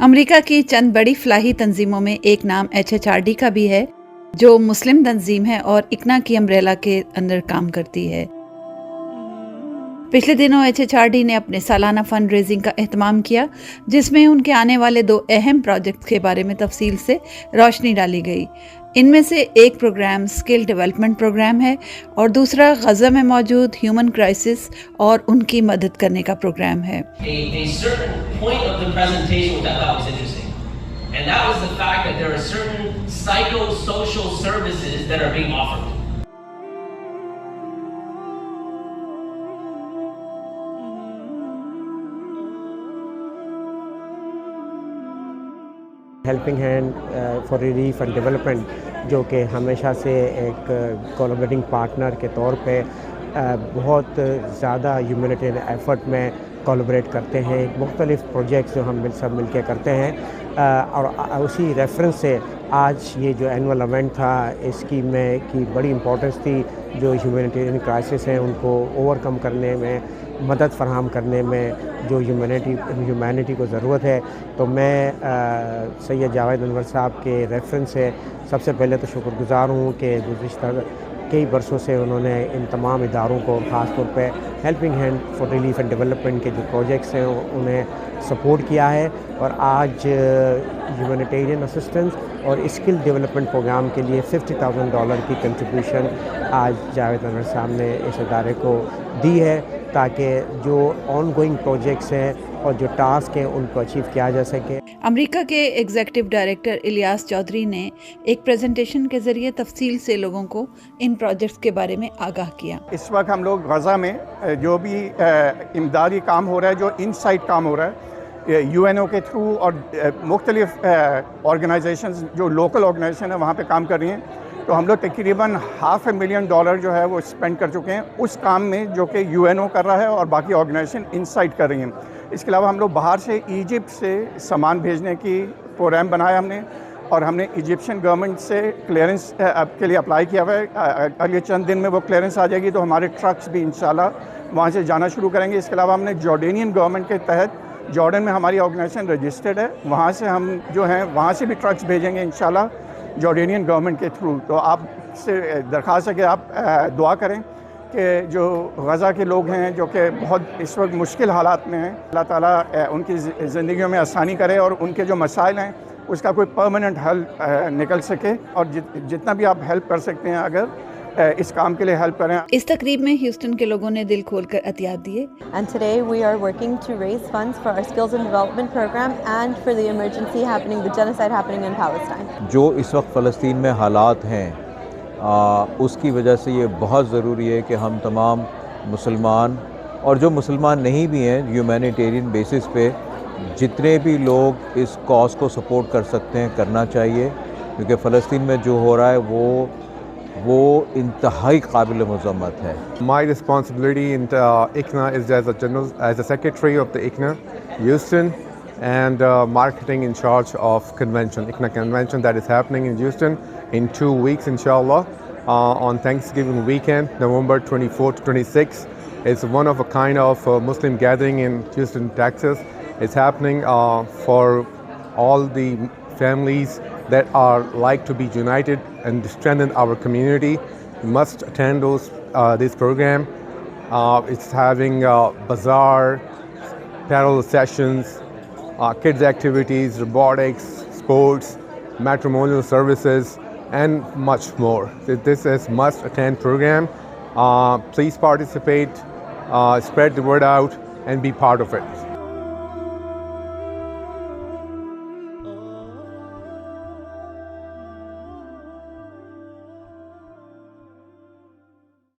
America की चंद बड़ी फलाही तंजीमों में एक नाम HHRD का भी है, जो मुस्लिम तंजीम है और इकना की अम्ब्रेला के अंदर काम करती है। पिछले दिनों HHRD ने अपने सालाना फंड रेजिंग का एहतमाम किया, जिसमें उनके आने वाले 2 अहम प्रोजेक्ट्स के बारे में तफसील से रोशनी डाली गई। इनमें से एक प्रोग्राम स्किल डेवलपमेंट प्रोग्राम है और दूसरा गजा में मौजूद ह्यूमन क्राइसिस और उनकी मदद करने का प्रोग्राम है। Helping hand for relief and development, जो कि हमेशा से एक कोलैबोरेटिंग पार्टनर के तौर पे बहुत ज़्यादा ह्यूमैनिटेरियन एफर्ट में कोलैबोरेट करते हैं। मुख्तलिफ़ प्रोजेक्ट्स जो हम सब मिल के करते हैं, और उसी रेफरेंस से आज ये जो एनुअल इवेंट था, इसकी में की बड़ी इम्पोर्टेंस थी। जो ह्यूमैनिटेरियन क्राइसिस हैं उनको ओवरकम करने में, मदद फराहम करने में जो ह्यूमैनिटी को ज़रूरत है। तो मैं सैयद जावेद अनवर साहब के रेफरेंस से सबसे पहले तो शुक्रगुज़ार हूँ कि गुज़िश्ता कई बरसों से उन्होंने इन तमाम इदारों को, ख़ास तौर पे helping hand for relief and development के जो प्रोजेक्ट्स हैं उन्हें सपोर्ट किया है। और आज ह्यूमैनिटेरियन असिस्टेंस और स्किल डेवलपमेंट प्रोग्राम के लिए $50,000 की कंट्रीब्यूशन आज जावेद अनवर साहब ने इस इदारे को दी है, ताकि जो ऑनगोइंग प्रोजेक्ट्स हैं और जो टास्क हैं उनको अचीव किया जा सके। अमेरिका के एग्जीक्यूटिव डायरेक्टर इलियास चौधरी ने एक प्रेजेंटेशन के जरिए तफसील से लोगों को इन प्रोजेक्ट्स के बारे में आगाह किया। इस वक्त हम लोग गज़ा में जो भी इमदादी काम हो रहा है, जो इनसाइड काम हो रहा है UNO के थ्रू और मुख्तलिफ ऑर्गेनाइजेशंस जो लोकल ऑर्गेनाइजेशन है वहाँ पे काम कर रही हैं, तो हम लोग तकरीबन $500,000 जो है वो स्पेंड कर चुके हैं उस काम में, जो कि UNO कर रहा है और बाकी ऑर्गेनाइजेशन इनसाइड कर रही हैं। इसके अलावा हम लोग बाहर से इजिप्ट से सामान भेजने की प्रोग्राम बनाया हमने, और हमने इजिप्शियन गवर्नमेंट से क्लियरेंस के लिए अप्लाई किया हुआ है। अगले चंद दिन में वो क्लियरेंस आ जाएगी, तो हमारे ट्रक्स भी इंशाल्लाह वहाँ से जाना शुरू करेंगे। इसके अलावा हमने जॉर्डेनियन गवर्नमेंट के तहत, जॉर्डन में हमारी ऑर्गेनाइजेशन रजिस्टर्ड है, वहाँ से हम जो हैं वहाँ से भी ट्रक्स भेजेंगे इंशाल्लाह जॉर्डेनियन गवर्नमेंट के थ्रू। तो आपसे दरख्वास्त है कि आप दुआ करें कि जो गज़ा के लोग हैं, जो कि बहुत इस वक्त मुश्किल हालात में हैं, अल्लाह ताला उनकी ज़िंदगियों में आसानी करे और उनके जो मसाइल हैं उसका कोई परमानेंट हल निकल सके। और जितना भी आप हेल्प कर सकते हैं, अगर इस काम के लिए हेल्प करें। इस तकरीब में ह्यूस्टन के लोगों ने दिल खोलकर अतियात दिए। And today we are working to raise funds for our skills and development program and for the emergency happening, the genocide happening in Palestine. जो इस वक्त फ़लस्तीन में हालात हैं, उसकी वजह से ये बहुत ज़रूरी है कि हम तमाम मुसलमान और जो मुसलमान नहीं भी हैं, ह्यूमैनिटेरियन बेसिस पे जितने भी लोग इस कॉज को सपोर्ट कर सकते हैं करना चाहिए, क्योंकि फ़लस्तीन में जो हो रहा है वो इंतहाई काबिल मज़म्मत है। My responsibility in ICNA is as a secretary of the ICNA Houston, and marketing in charge of ICNA convention that is happening in Houston in 2 weeks, inshallah, on Thanksgiving weekend, November 24th to 26th. It's one of a kind of Muslim gathering in Houston, Texas. It's happening for all the families that are like to be united and strengthen our community. You must attend this program. It's having bazaar, parallel sessions, kids activities, robotics, sports, matrimonial services, and much more. This is must-attend program. Please participate, spread the word out, and be part of it.